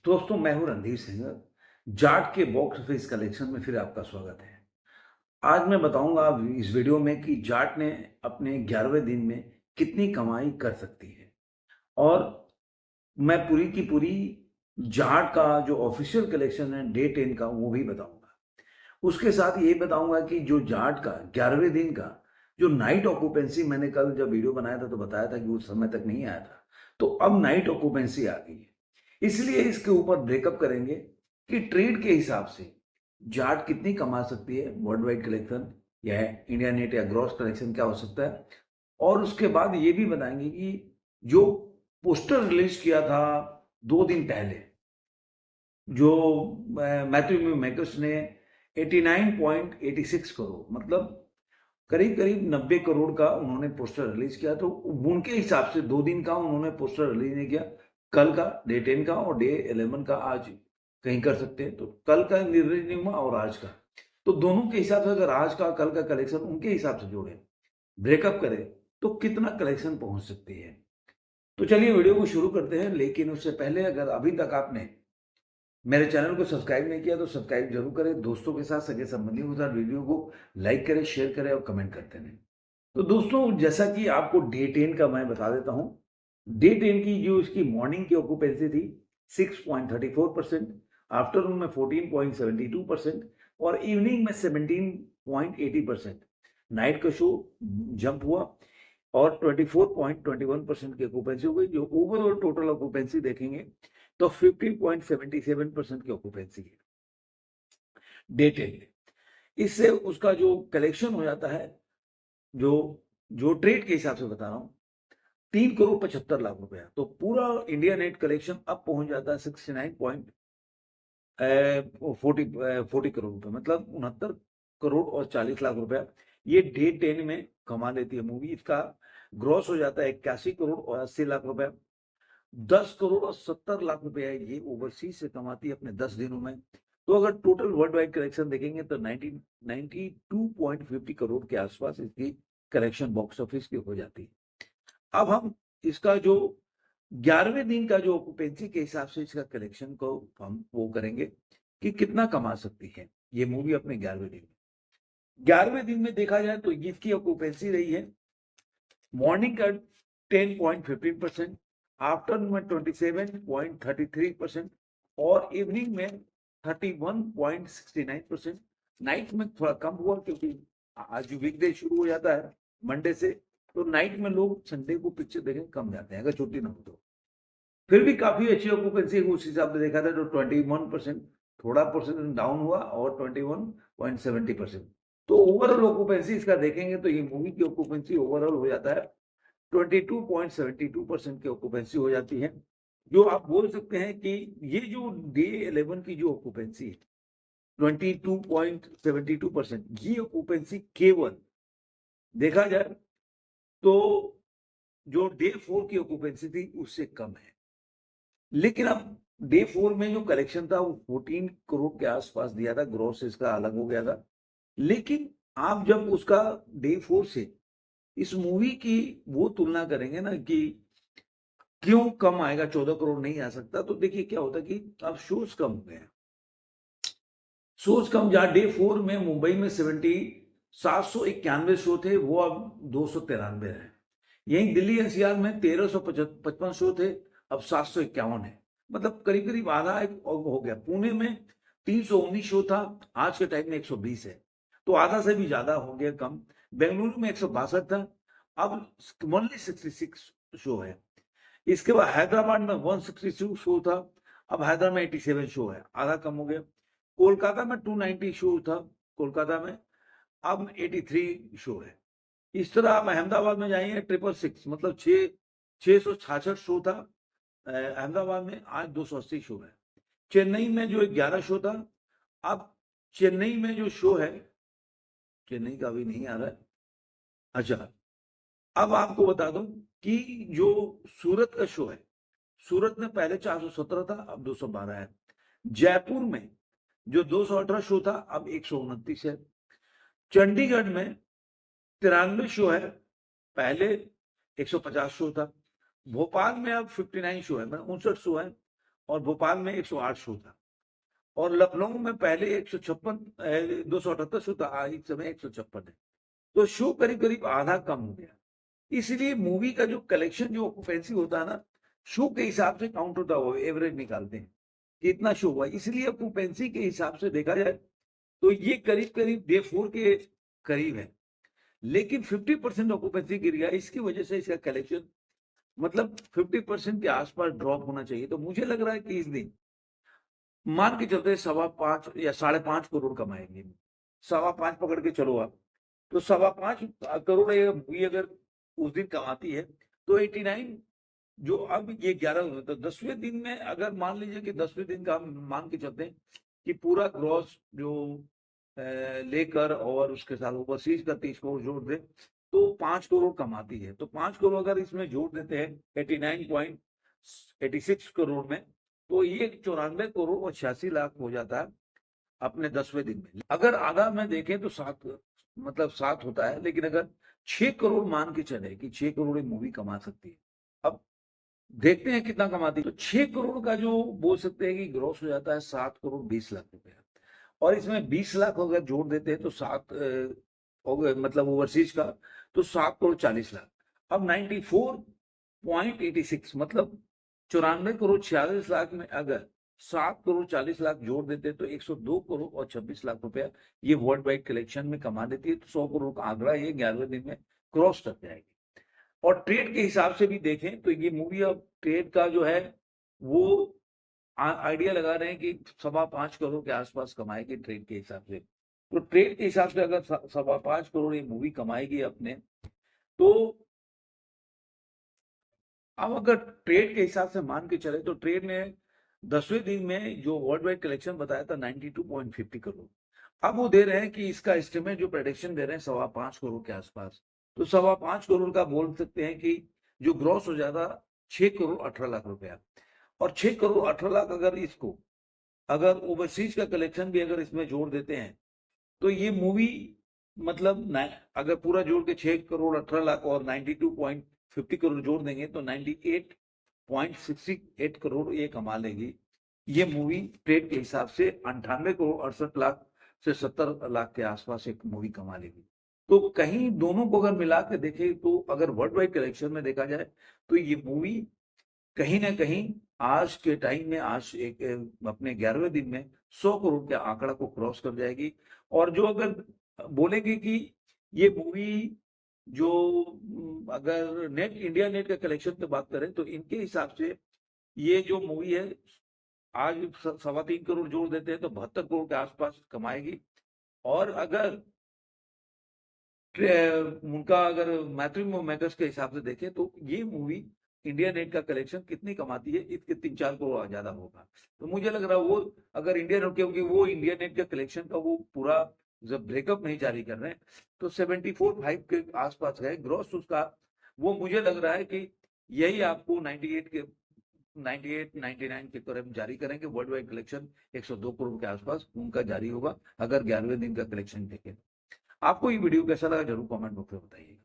दोस्तों मैं हूं रणधीर सिंह। जाट के बॉक्स ऑफिस कलेक्शन में फिर आपका स्वागत है। आज मैं बताऊंगा इस वीडियो में कि जाट ने अपने 11वें दिन में कितनी कमाई कर सकती है। और मैं पूरी की पूरी जाट का जो ऑफिशियल कलेक्शन है डे 10 का वो भी बताऊंगा। उसके साथ ये बताऊंगा कि जो जाट का 11वें दिन का जो नाइट ऑक्यूपेंसी, मैंने कल जब वीडियो बनाया था तो बताया था कि उस समय तक नहीं आया था, तो अब नाइट ऑक्यूपेंसी आ गई है। इसलिए इसके ऊपर ब्रेकअप करेंगे कि ट्रेड के हिसाब से जाट कितनी कमा सकती है, वर्ल्ड वाइड कलेक्शन या इंडिया नेट या ग्रॉस कलेक्शन क्या हो सकता है। और उसके बाद ये भी बताएंगे कि जो पोस्टर रिलीज किया था 2 दिन पहले, जो मैथ्यू मेकर्स ने 89.86 करोड़, मतलब करीब करीब 90 करोड़ का उन्होंने पोस्टर रिलीज किया। तो उनके हिसाब से 2 दिन का उन्होंने पोस्टर रिलीज नहीं किया, कल का डे 10 का और डे 11 का आज कहीं कर सकते हैं। तो कल का रिलीज नहीं हुआ और आज का, तो दोनों के हिसाब से अगर आज का कल का कलेक्शन उनके हिसाब से जोड़े, ब्रेकअप करें, तो कितना कलेक्शन पहुंच सकती है। तो चलिए वीडियो को शुरू करते हैं। लेकिन उससे पहले अगर अभी तक आपने मेरे चैनल को सब्सक्राइब नहीं किया तो सब्सक्राइब जरूर करें, दोस्तों के साथ, सगे संबंधियों के साथ वीडियो को लाइक करें, शेयर करें और कमेंट करते रहें। तो दोस्तों, जैसा कि आपको डे 10 का मैं बता देता हूं, डे 10 की जो इसकी मॉर्निंग की ऑक्यूपेंसी थी 6.34%, आफ्टरनून में 14.72% और इवनिंग में 17.80%। नाइट का शो जंप हुआ और 24.21% की ऑक्यूपेंसी हो गई। जो ओवरऑल टोटल ऑक्यूपेंसी देखेंगे तो 50.77% की ऑक्यूपेंसी है डे 10 में। इससे उसका जो कलेक्शन हो जाता है, जो जो ट्रेड के हिसाब से बता रहा हूं, 3 करोड़ 75 लाख रुपया। तो पूरा इंडिया नेट कलेक्शन अब पहुंच जाता है 69.40 करोड़ रुपए, मतलब 69 करोड़ और 40 लाख रुपया ये डे 10 में कमा लेती है मूवी। इसका ग्रॉस हो जाता है 81 करोड़ और 80 लाख रुपया। 10 करोड़ और 70 लाख रुपया ये ओवरसीज से कमाती है अपने 10 दिनों में। तो अगर टोटल वर्ल्ड वाइड कलेक्शन देखेंगे तो 92.50 करोड़ के आसपास इसकी कलेक्शन बॉक्स ऑफिस की हो जाती है। अब हम इसका जो 11वें दिन का जो ऑक्यूपेंसी के हिसाब से इसका कलेक्शन को हम वो करेंगे कि कितना कमा सकती है ये मूवी अपने 11वें दिन में। 11वें दिन में देखा जाए तो इसकी ऑक्यूपेंसी रही है मॉर्निंग का 10.15%, आफ्टरनून में 27.33% और इवनिंग में 31.69%। नाइट में थोड़ा कम हुआ क्योंकि आज वीकडे शुरू हो जाता है मंडे से, तो नाइट में लोग संडे को पिक्चर देखने कम जाते हैं अगर छुट्टी ना हो तो। फिर भी काफी अच्छी ऑक्यूपेंसी उस हिसाब से देखा था तो 21%, थोड़ा परसेंट डाउन हुआ और 21.70%। तो ओवरऑल ऑक्यूपेंसी इसका देखेंगे तो ये मूवी की ऑक्यूपेंसी ओवरऑल हो जाता है 22.72% की ऑक्यूपेंसी हो जाती है। जो आप बोल सकते हैं कि ये जो डे 11 की जो ऑक्यूपेंसी है 22.72%, ये ऑक्यूपेंसी केवल देखा जाए तो जो डे 4 की ऑक्यूपेंसी थी उससे कम है। लेकिन अब डे 4 में जो कलेक्शन था वो 14 करोड़ के आसपास दिया था, ग्रॉस इसका अलग हो गया था। लेकिन आप जब उसका डे 4 से इस मूवी की वो तुलना करेंगे ना कि क्यों कम आएगा, 14 करोड़ नहीं आ सकता, तो देखिए क्या होता है कि अब शोज कम हो गए हैं। शोज कम, जहां डे 4 में मुंबई में 791 शो थे, वो अब 293 है। यहीं दिल्ली एनसीआर में 1355 शो थे, अब 751 है। मतलब करीब करीब आधा एक हो गया। पुणे में 319 शो था, आज के टाइम में 120 है, तो आधा से भी ज्यादा हो गया कम। बेंगलुरु में 162 था, अब ओनली 66 शो है। इसके बाद हैदराबाद में 162 शो था, अब हैदराबाद में 87 शो है, आधा कम हो गया। कोलकाता में 290 शो था, कोलकाता में अब 83 शो है। इस तरह आप अहमदाबाद में जाइए 666, मतलब 666 शो था अहमदाबाद में, आज 280 शो है। चेन्नई में जो 11 शो था, अब चेन्नई में जो शो है, चेन्नई का भी नहीं आ रहा है। अच्छा, अब आपको बता दूं कि जो सूरत का शो है, सूरत में पहले 417 था, अब 212 है। जयपुर में जो 218 शो था, अब 129 है। चंडीगढ़ में 93 शो है, पहले 150 शो था। भोपाल में अब 59 शो है, मतलब 59 शो है, और भोपाल में 108 शो था, और लखनऊ में पहले 156 278 शो था, इस समय 156 है। तो शो करीब करीब आधा कम हो गया। इसलिए मूवी का जो कलेक्शन, जो ऑक्यूपेंसी होता है ना, शो के हिसाब से काउंट होता है, एवरेज निकालते हैं कि इतना शो हुआ। इसलिए ऑक्यूपेंसी के हिसाब से देखा जाए तो ये करीब करीब डे 4 के करीब है, लेकिन 50% ऑक्यूपेंसी गिर गया, इसकी वजह से इसका कलेक्शन मतलब 50% के आसपास ड्रॉप होना चाहिए। तो मुझे लग रहा है कि इस दिन मान के चलते 5.25 या 5.5 करोड़ कमाएंगे। 5.25 पकड़ के चलो आप, तो 5.25 करोड़ ये मूवी अगर उस दिन कमाती है तो 89, जो अब ये 11 तो 10वें दिन में अगर मान लीजिए कि 10वें दिन का हम मान के चलते हैं कि पूरा ग्रॉस जो लेकर और उसके साथ ओवरसीज का 30 करोड़ जोड़ दे तो 5 करोड़ कमाती है। तो 5 करोड़ अगर इसमें जोड़ देते हैं 89.86 करोड़ में, तो ये 94 करोड़ और 86 लाख हो जाता है अपने 10वें दिन में। अगर आधा में देखें तो 7 होता है, लेकिन अगर 6 करोड़ मान के चले कि 6 करोड़ मूवी कमा सकती है, अब देखते हैं कितना कमाती है। तो 6 करोड़ का जो बोल सकते हैं कि ग्रॉस हो जाता है 7 करोड़ 20 लाख रुपया, और इसमें 20 लाख अगर जोड़ देते हैं तो 7 मतलब ओवरसीज का, तो 7 करोड़ 40 लाख। अब 94.86 मतलब 94 करोड़ 46 लाख में अगर 7 करोड़ 40 लाख जोड़ देते हैं तो 102 करोड़ और 26 लाख रुपया ये वर्ल्ड वाइड कलेक्शन में कमा देती है। तो 100 करोड़ का आंकड़ा ये 11वें दिन में क्रॉस कर जाएगी। और ट्रेड के हिसाब से भी देखें तो ये मूवी अब ट्रेड का जो है वो आइडिया लगा रहे हैं कि 5.25 करोड़ के आसपास कमाएगी ट्रेड के हिसाब से। तो ट्रेड के हिसाब से अगर 5.25 करोड़ ये मूवी कमाएगी अपने, तो अब अगर ट्रेड के हिसाब से मान के चले तो ट्रेड ने 10वें दिन में जो वर्ल्ड वाइड कलेक्शन बताया था 92.50 करोड़, अब वो दे रहे हैं कि इसका एस्टिमेट जो प्रेडिक्शन दे रहे हैं 5.25 करोड़ के आसपास। तो 5.25 करोड़ का बोल सकते हैं कि जो ग्रॉस हो जाता 6 करोड़ 18 लाख रुपया, और 6 करोड़ 18 लाख अगर इसको अगर ओवरसीज का कलेक्शन भी अगर इसमें जोड़ देते हैं तो ये मूवी मतलब अगर पूरा जोड़ के 6 करोड़ 18 लाख और 92.50 करोड़ जोड़ देंगे तो 98.68 करोड़ ये कमा लेगी ये मूवी ट्रेड के हिसाब से। 98 करोड़ 68 लाख से 70 लाख के आसपास एक मूवी कमा लेगी। तो कहीं दोनों को अगर मिला के देखें तो अगर वर्ल्ड वाइड कलेक्शन में देखा जाए तो ये मूवी कहीं ना कहीं आज के टाइम में आज एक अपने 11वें दिन में 100 करोड़ के आंकड़ा को क्रॉस कर जाएगी। और जो अगर बोलेंगे कि ये मूवी जो अगर नेट इंडिया नेट का कलेक्शन की बात करें तो इनके हिसाब से ये जो मूवी है आज 3.25 करोड़ जोड़ देते हैं तो 72 करोड़ के आसपास कमाएगी। और अगर उनका अगर मैथ्यू मेकर्स के हिसाब से देखें तो ये मूवी इंडिया नेट का कलेक्शन कितनी कमाती है इसके 3-4 करोड़ ज्यादा होगा। तो मुझे लग रहा है वो अगर इंडिया नेट, क्योंकि वो इंडिया नेट का कलेक्शन का वो पूरा जब ब्रेकअप नहीं जारी कर रहे हैं तो 74.5 के आसपास है ग्रॉस उसका। वो मुझे लग रहा है कि यही आपको 98 99 के करीब जारी करेंगे। वर्ल्ड वाइड कलेक्शन 102 करोड़ के आसपास उनका जारी होगा अगर 11वें दिन का कलेक्शन देखें। आपको ये वीडियो कैसा लगा जरूर कमेंट बॉक्स में बताइए।